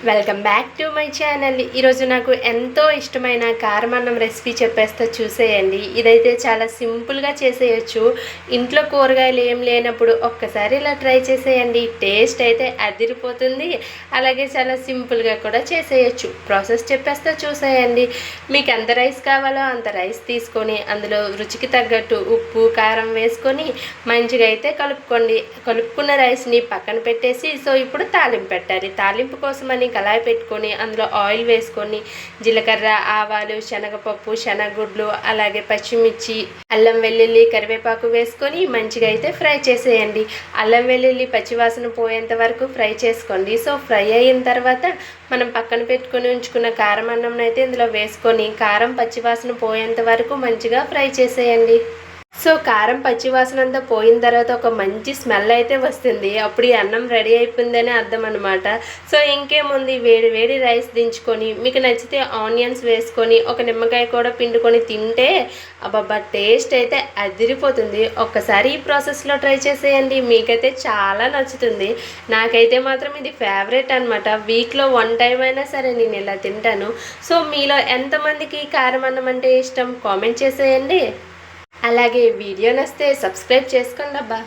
Welcome back to my channel. ఈరోజు నాకు ఎంతో ఇష్టమైన కారమన్నం రెసిపీ చెప్పేస్తా చూసేయండి. ఇదైతే చాలా సింపుల్గా చేసేయచ్చు. ఇంట్లో కూరగాయలు ఏం లేనప్పుడు ఒక్కసారి ఇలా ట్రై చేసేయండి. టేస్ట్ అయితే అదిరిపోతుంది. అలాగే చాలా సింపుల్గా కూడా చేసేయచ్చు. ప్రాసెస్ చెప్పేస్తా చూసేయండి. మీకు ఎంత రైస్ కావాలో అంత రైస్ తీసుకొని అందులో రుచికి తగ్గట్టు ఉప్పు కారం వేసుకొని మంచిగా అయితే కలుపుకోండి. కలుపుకున్న రైస్ని పక్కన పెట్టేసి ఇప్పుడు తాలింపు పెట్టాలి. తాలింపు కోసమని కళాయి పెట్టుకొని అందులో ఆయిల్ వేసుకొని జీలకర్ర ఆవాలు శనగపప్పు శనగగుడ్లు అలాగే పచ్చిమిర్చి అల్లం వెల్లుల్లి కరివేపాకు వేసుకొని మంచిగా అయితే ఫ్రై చేసేయండి. అల్లం వెల్లుల్లి పచ్చివాసన పోయేంత వరకు ఫ్రై చేసుకోండి. ఫ్రై అయిన తర్వాత మనం పక్కన పెట్టుకొని ఉంచుకున్న కారం అన్నం అయితే ఇందులో వేసుకొని కారం పచ్చివాసన పోయేంత వరకు మంచిగా ఫ్రై చేసేయండి. కారం పచ్చివాసన అంతా పోయిన తర్వాత ఒక మంచి స్మెల్ అయితే వస్తుంది. అప్పుడు ఈ అన్నం రెడీ అయిపోయిందని అర్థం అనమాట. ఇంకేముంది, వేడి వేడి రైస్ దించుకొని మీకు నచ్చితే ఆనియన్స్ వేసుకొని ఒక నిమ్మకాయ కూడా పిండుకొని తింటే అబ్బబ్బా టేస్ట్ అయితే అదిరిపోతుంది. ఒక్కసారి ఈ ప్రాసెస్లో ట్రై చేసేయండి. మీకైతే చాలా నచ్చుతుంది. నాకైతే మాత్రం ఇది ఫేవరెట్ అనమాట. వీక్లో 1 టైం అయినా సరే నేను ఇలా తింటాను. మీలో ఎంతమందికి కారం అన్నం అంటే ఇష్టం కామెంట్ చేసేయండి. అలాగే వీడియో నచ్చితే సబ్స్క్రైబ్ చేసుకోండి అబ్బా.